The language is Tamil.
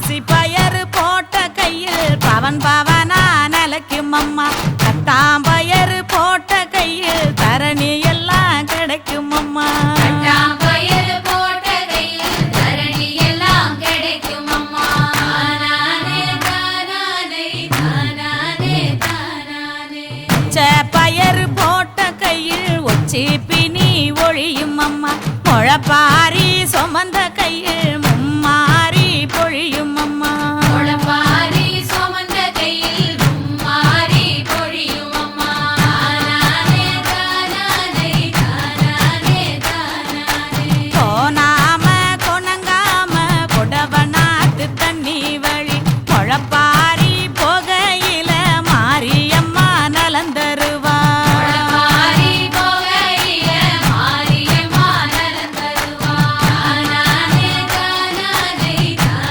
பாசி பயறு போட்ட கையில் பவன் பவனா நிலைக்கும் அம்மா கட்டாம்பயறு போட்ட கையில் தரணி எல்லாம் கிடைக்கும் அம்மா பயறு போட்ட கையில் ஒச்சி பினி ஒழியும் அம்மா முழப்பாரி சுமந்த கையில்